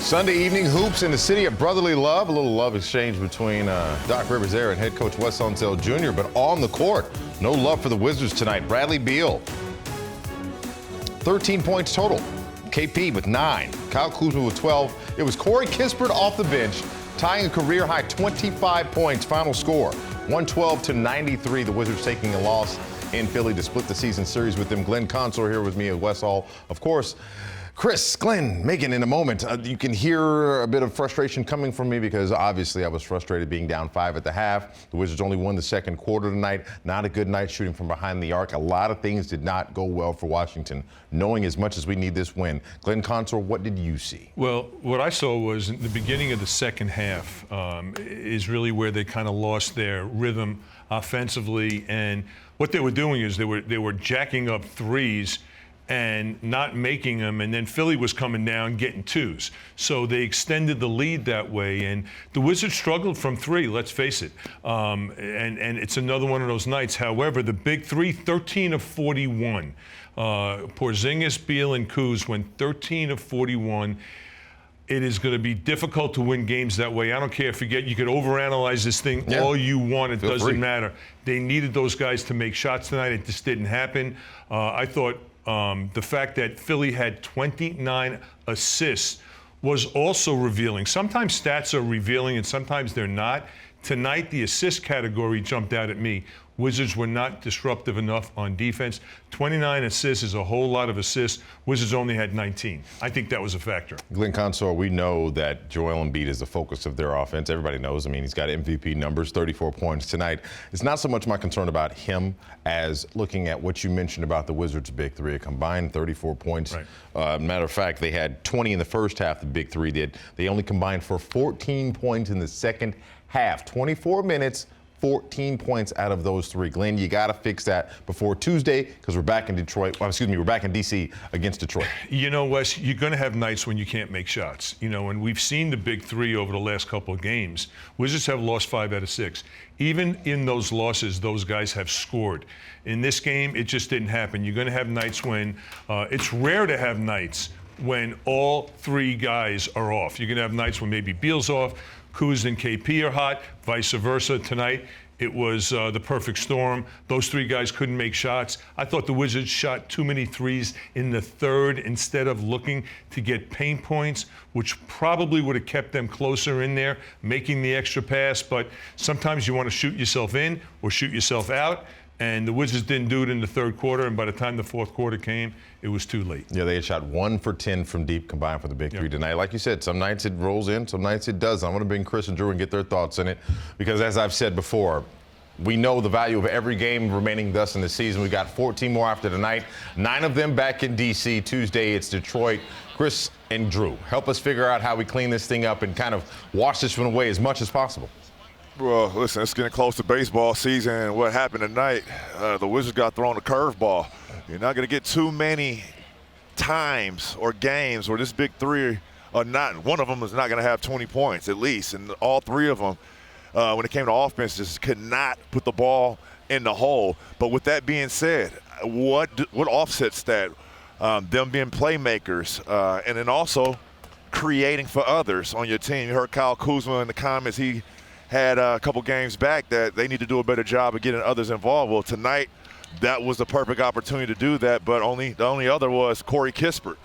Sunday evening hoops in the city of brotherly love. A little love exchange between Doc Rivers there and head coach Wes Hall Jr. But on the court, no love for the Wizards tonight. Bradley Beal, 13 points total. KP with 9. Kyle Kuzma with 12. It was Corey Kispert off the bench, tying a career-high 25 points. Final score, 112-93. The Wizards taking a loss in Philly to split the season series with them. Glenn Consor here with me at Wes Hall. Of course, Chris, Glenn, Megan, in a moment, you can hear a bit of frustration coming from me because obviously I was frustrated being down 5 at the half. The Wizards only won the second quarter tonight. Not a good night shooting from behind the arc. A lot of things did not go well for Washington, knowing as much as we need this win. Glenn Consor, what did you see? Well, what I saw was in the beginning of the second half is really where they kind of lost their rhythm offensively. And what they were doing is they were jacking up threes and not making them, and then Philly was coming down getting twos. So they extended the lead that way, and the Wizards struggled from three, let's face it. And it's another one of those nights. However, the big three, 13 of 41. Porzingis, Beal, and Kuz went 13 of 41. It is going to be difficult to win games that way. I don't care if you could overanalyze this thing all you want. It doesn't matter. They needed those guys to make shots tonight. It just didn't happen. I thought the fact that Philly had 29 assists was also revealing. Sometimes stats are revealing and sometimes they're not. Tonight, the assist category jumped out at me. Wizards were not disruptive enough on defense. 29 assists is a whole lot of assists. Wizards only had 19. I think that was a factor. Glenn Consor, we know that Joel Embiid is the focus of their offense. Everybody knows. I mean, he's got MVP numbers, 34 points tonight. It's not so much my concern about him as looking at what you mentioned about the Wizards' big three, a combined 34 points. Right. Matter of fact, they had 20 in the first half, the big three did. They only combined for 14 points in the second half. 24 minutes, 14 points out of those three. Glenn, you got to fix that before Tuesday because we're back in Detroit. Well, excuse me, we're back in D.C. against Detroit. You know, Wes, you're going to have nights when you can't make shots. You know, and we've seen the big three over the last couple of games. Wizards have lost 5 out of 6. Even in those losses, those guys have scored. In this game, it just didn't happen. You're going to have nights when it's rare to have nights when all three guys are off. You're going to have nights when maybe Beal's off, Kuz and KP are hot, vice versa. Tonight, it was the perfect storm. Those three guys couldn't make shots. I thought the Wizards shot too many threes in the third instead of looking to get paint points, which probably would have kept them closer in there, making the extra pass. But sometimes you want to shoot yourself in or shoot yourself out. And the Wizards didn't do it in the third quarter, and by the time the fourth quarter came, it was too late. Yeah, they had shot 1 for 10 from deep combined for the big three tonight. Like you said, some nights it rolls in, some nights it doesn't. I want to bring Chris and Drew and get their thoughts in it because, as I've said before, we know the value of every game remaining thus in the season. We got 14 more after tonight, 9 of them back in D.C. Tuesday, it's Detroit. Chris and Drew, help us figure out how we clean this thing up and kind of wash this one away as much as possible. Well, listen, it's getting close to baseball season, and what happened tonight, the Wizards got thrown a curveball. You're not going to get too many times or games where this big three are not, one of them is not going to have 20 points at least, and all three of them, when it came to offense, just could not put the ball in the hole. But with that being said, what offsets that? Them being playmakers, and then also creating for others on your team. You heard Kyle Kuzma in the comments, he had a couple games back that they need to do a better job of getting others involved. Well, tonight, that was the perfect opportunity to do that, but the only other was Corey Kispert.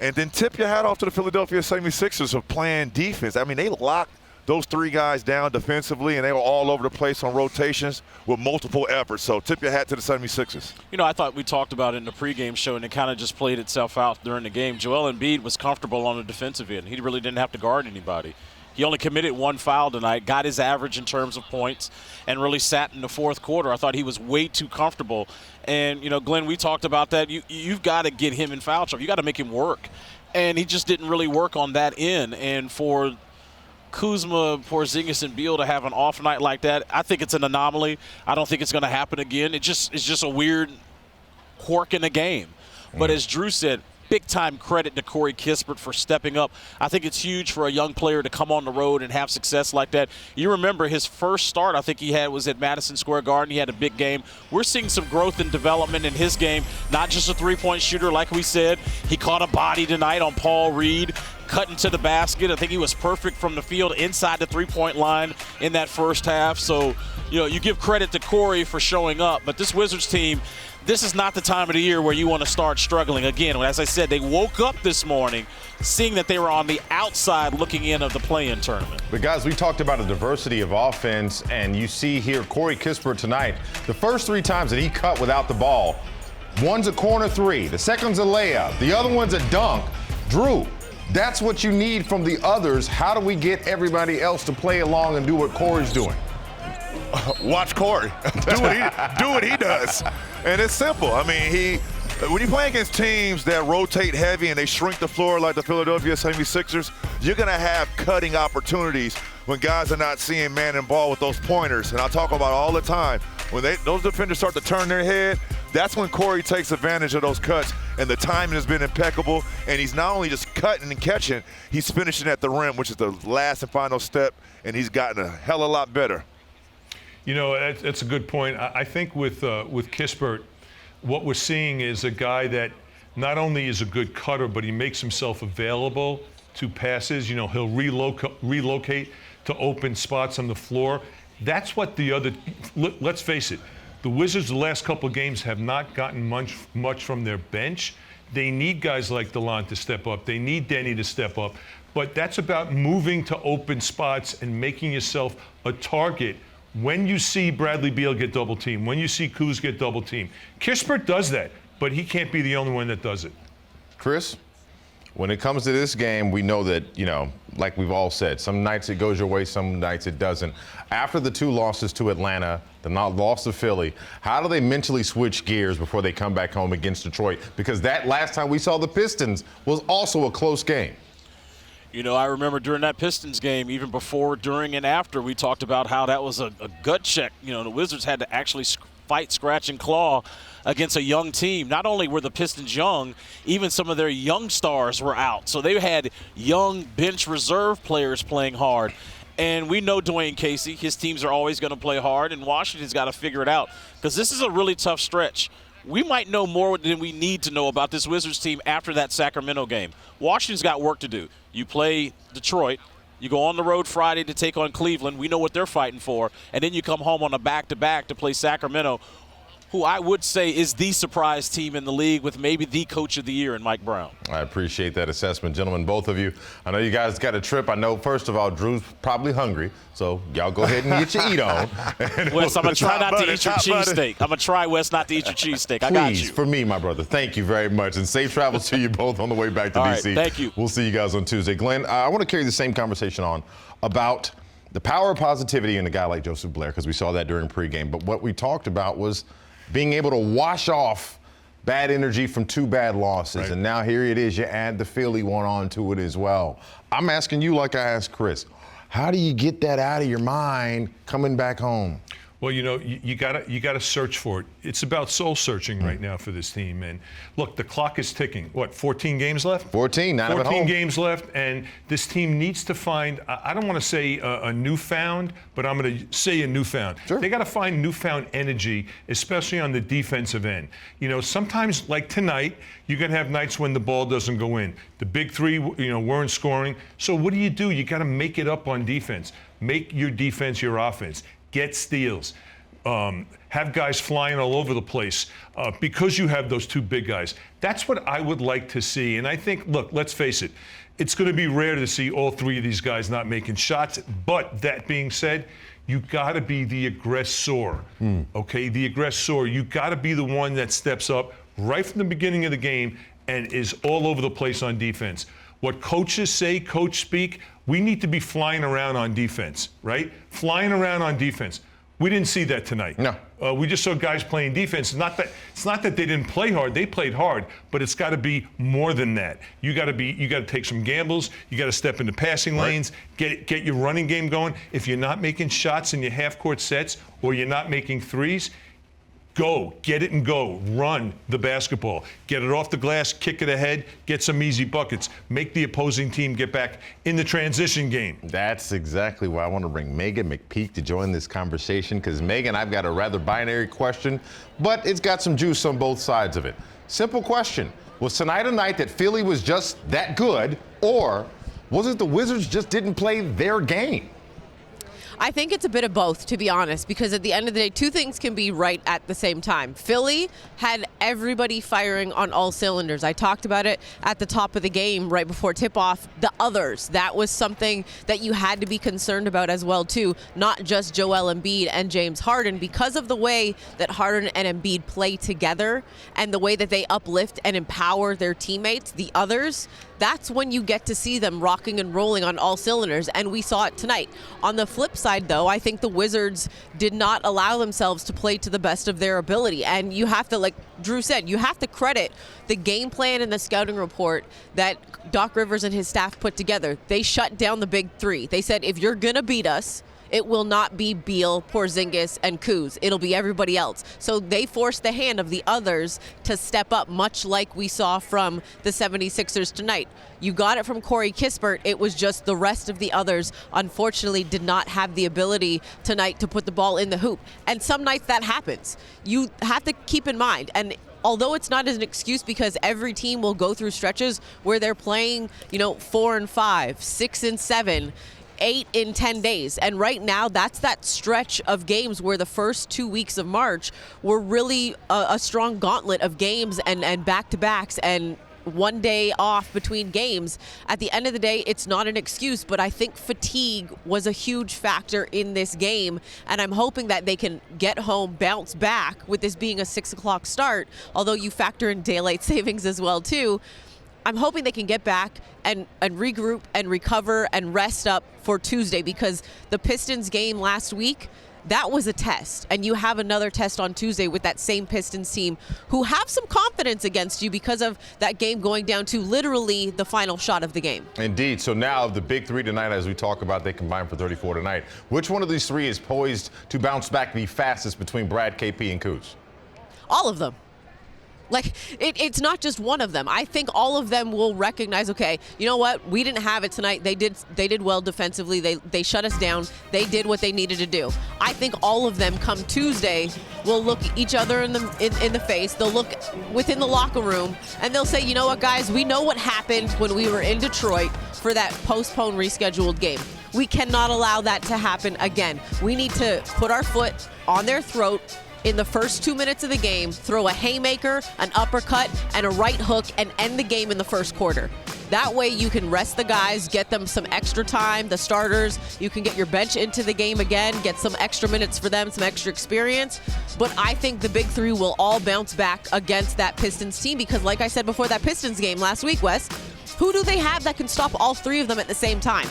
And then tip your hat off to the Philadelphia 76ers for playing defense. I mean, they locked those three guys down defensively, and they were all over the place on rotations with multiple efforts. So tip your hat to the 76ers. You know, I thought we talked about it in the pregame show, and it kind of just played itself out during the game. Joel Embiid was comfortable on the defensive end. He really didn't have to guard anybody. He only committed 1 foul tonight, got his average in terms of points, and really sat in the fourth quarter. I thought he was way too comfortable. And, you know, Glenn, we talked about that. You've got to get him in foul trouble. You got to make him work. And he just didn't really work on that end. And for Kuzma, Porzingis, and Beal to have an off night like that, I think it's an anomaly. I don't think it's going to happen again. It's just a weird quirk in the game. But as Drew said, big-time credit to Corey Kispert for stepping up. I think it's huge for a young player to come on the road and have success like that. You remember his first start I think he had was at Madison Square Garden. He had a big game. We're seeing some growth and development in his game, not just a three-point shooter like we said. He caught a body tonight on Paul Reed. cutting to the basket. I think he was perfect from the field inside the three-point line in that first half. So, you give credit to Corey for showing up. But this Wizards team, this is not the time of the year where you want to start struggling. Again, as I said, they woke up this morning seeing that they were on the outside looking in of the play-in tournament. But guys, we talked about a diversity of offense, and you see here Corey Kispert tonight, the first 3 times that he cut without the ball, one's a corner 3, the second's a layup, the other one's a dunk. Drew, that's what you need from the others. How do we get everybody else to play along and do what Corey's doing? Watch Corey. do what he does. And it's simple. I mean, when you play against teams that rotate heavy and they shrink the floor like the Philadelphia 76ers, you're going to have cutting opportunities when guys are not seeing man and ball with those pointers. And I talk about all the time. When those defenders start to turn their head, that's when Corey takes advantage of those cuts. And the timing has been impeccable. And he's not only just cutting and catching, he's finishing at the rim, which is the last and final step. And he's gotten a hell of a lot better. That's a good point. I think with Kispert, what we're seeing is a guy that not only is a good cutter, but he makes himself available to passes. He'll relocate to open spots on the floor. That's what let's face it, the Wizards the last couple of games have not gotten much from their bench. They need guys like DeLon to step up. They need Denny to step up. But that's about moving to open spots and making yourself a target. When you see Bradley Beal get double teamed, when you see Kuz get double teamed, Kispert does that, but he can't be the only one that does it. Chris, when it comes to this game, we know that, like we've all said, some nights it goes your way, some nights it doesn't. After the 2 losses to Atlanta, the loss to Philly, how do they mentally switch gears before they come back home against Detroit? Because that last time we saw the Pistons was also a close game. I remember during that Pistons game, even before, during, and after, we talked about how that was a gut check. The Wizards had to actually fight, scratch, and claw against a young team. Not only were the Pistons young, even some of their young stars were out. So they had young bench reserve players playing hard. And we know Dwayne Casey, his teams are always going to play hard, and Washington's got to figure it out because this is a really tough stretch. We might know more than we need to know about this Wizards team after that Sacramento game. Washington's got work to do. You play Detroit. You go on the road Friday to take on Cleveland. We know what they're fighting for. And then you come home on a back-to-back to play Sacramento, who I would say is the surprise team in the league with maybe the coach of the year in Mike Brown. I appreciate that assessment, gentlemen, both of you. I know you guys got a trip. I know, first of all, Drew's probably hungry, so y'all go ahead and get your eat on. Wes, I'm going to try not to eat your cheesesteak. I'm going to try, Wes, not to eat your cheesesteak. I got you. Please, for me, my brother. Thank you very much, and safe travels to you both on the way back to D.C. Right, thank you. We'll see you guys on Tuesday. Glenn, I want to carry the same conversation on about the power of positivity in a guy like Joseph Blair, because we saw that during pregame. But what we talked about was being able to wash off bad energy from 2 bad losses. Right. And now here it is, you add the Philly one on to it as well. I'm asking you like I asked Chris, how do you get that out of your mind coming back home? Well, you gotta search for it. It's about soul searching right now for this team. And look, the clock is ticking. What, 14 games left? 14 games left, and this team needs to find, I don't want to say a newfound, but I'm going to say a newfound. Sure. They got to find newfound energy, especially on the defensive end. Sometimes, like tonight, you're going to have nights when the ball doesn't go in. The big 3, weren't scoring. So what do? You got to make it up on defense. Make your defense your offense. Get steals. Have guys flying all over the place because you have those 2 big guys. That's what I would like to see. And I think, look, let's face it, it's going to be rare to see all 3 of these guys not making shots. But that being said, you got to be the aggressor, okay? The aggressor. You got to be the one that steps up right from the beginning of the game and is all over the place on defense. What coaches say, coach speak, we need to be flying around on defense, right? Flying around on defense. We didn't see that tonight. No. We just saw guys playing defense. It's not that they didn't play hard. They played hard, but it's got to be more than that. You got to take some gambles. You got to step into passing lanes. Get your running game going. If you're not making shots in your half-court sets or you're not making threes, go, get it and go. Run the basketball. Get it off the glass, kick it ahead, get some easy buckets. Make the opposing team get back in the transition game. That's exactly why I want to bring Megan McPeak to join this conversation, because, Megan, I've got a rather binary question, but it's got some juice on both sides of it. Simple question. Was tonight a night that Philly was just that good, or Was it the Wizards just didn't play their game? I think it's a bit of both, to be honest, because at the end of the day, two things can be right at the same time. Philly had everybody firing on all cylinders. I talked about it at the top of the game right before tip-off. The others, that was something that you had to be concerned about as well, too, not just Joel Embiid and James Harden. Because of the way that Harden and Embiid play together and the way that they uplift and empower their teammates, the others, that's when you get to see them rocking and rolling on all cylinders, and we saw it tonight. On the flip side, though, I think the Wizards did not allow themselves to play to the best of their ability, and you have to, like Drew said, you have to credit the game plan and the scouting report that Doc Rivers and his staff put together. They shut down the big three. They said, if you're going to beat us, it will not be Beal, Porzingis, and Kuz. It'll be everybody else. So they forced the hand of the others to step up, much like we saw from the 76ers tonight. You got it from Corey Kispert. It was just the rest of the others, unfortunately, did not have the ability tonight to put the ball in the hoop. And some nights that happens. You have to keep in mind, and although it's not as an excuse, because every team will go through stretches where they're playing, 4 and 5, 6 and 7, 8 in 10 days. And right now, that's that stretch of games where the first 2 weeks of March were really a strong gauntlet of games and back-to-backs and one day off between games. At the end of the day, it's not an excuse, but I think fatigue was a huge factor in this game, and I'm hoping that they can get home, bounce back with this being a 6 o'clock start, although you factor in daylight savings as well, too. I'm hoping they can get back and regroup and recover and rest up for Tuesday, because the Pistons game last week, that was a test. And you have another test on Tuesday with that same Pistons team who have some confidence against you because of that game going down to literally the final shot of the game. Indeed. So now the big three tonight, as we talk about, they combined for 34 tonight. Which one of these three is poised to bounce back the fastest between Brad, KP, and Kuz? All of them. Like, it's not just one of them. I think all of them will recognize, okay, you know what? We didn't have it tonight. They did well defensively. They shut us down. They did what they needed to do. I think all of them come Tuesday will look each other in the face. They'll look within the locker room, and they'll say, you know what, guys? We know what happened when we were in Detroit for that postponed, rescheduled game. We cannot allow that to happen again. We need to put our foot on their throat in the first 2 minutes of the game, throw a haymaker, an uppercut, and a right hook, and end the game in the first quarter. That way you can rest the guys, get them some extra time, the starters. You can get your bench into the game again, get some extra minutes for them, some extra experience. But I think the big three will all bounce back against that Pistons team, because like I said before that Pistons game last week, Wes, who do they have that can stop all three of them at the same time?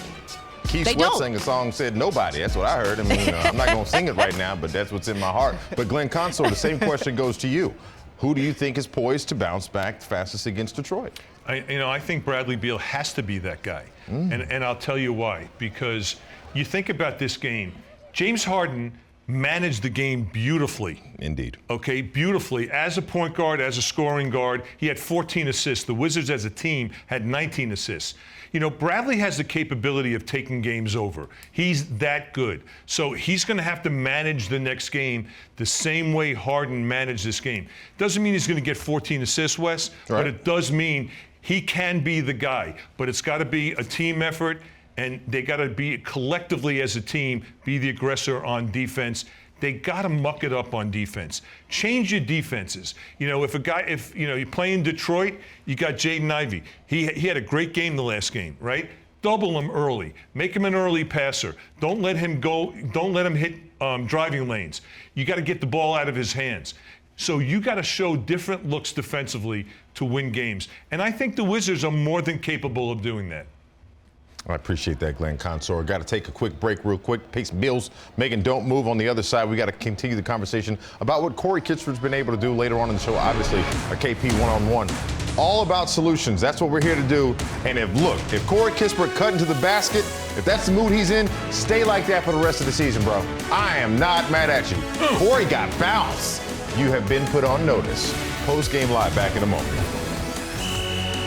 Keith Sweat sang a song, said nobody. That's what I heard. I mean, I'm not going to sing it right now, but that's what's in my heart. But Glenn Consor, the same question goes to you. Who do you think is poised to bounce back fastest against Detroit? I think Bradley Beal has to be that guy. And I'll tell you why. Because you think about this game, James Harden managed the game beautifully. Indeed. Okay, beautifully. As a point guard, as a scoring guard, he had 14 assists. The Wizards as a team had 19 assists. Bradley has the capability of taking games over. He's that good. So he's going to have to manage the next game the same way Harden managed this game. Doesn't mean he's going to get 14 assists, Wes, right, but it does mean he can be the guy. But it's got to be a team effort, and they got to be collectively as a team, be the aggressor on defense. They got to muck it up on defense. Change your defenses. If you play in Detroit, you got Jaden Ivey. He had a great game the last game, right? Double him early. Make him an early passer. Don't let him go. Don't let him hit driving lanes. You got to get the ball out of his hands. So you got to show different looks defensively to win games. And I think the Wizards are more than capable of doing that. I appreciate that, Glenn Consor. Got to take a quick break real quick. Pay some bills. Megan, don't move. On the other side, we got to continue the conversation about what Corey Kispert's been able to do later on in the show. Obviously, a KP one-on-one. All about solutions. That's what we're here to do. And if Corey Kispert cut into the basket, if that's the mood he's in, stay like that for the rest of the season, bro. I am not mad at you. Corey got bounced. You have been put on notice. Post-game live back in a moment.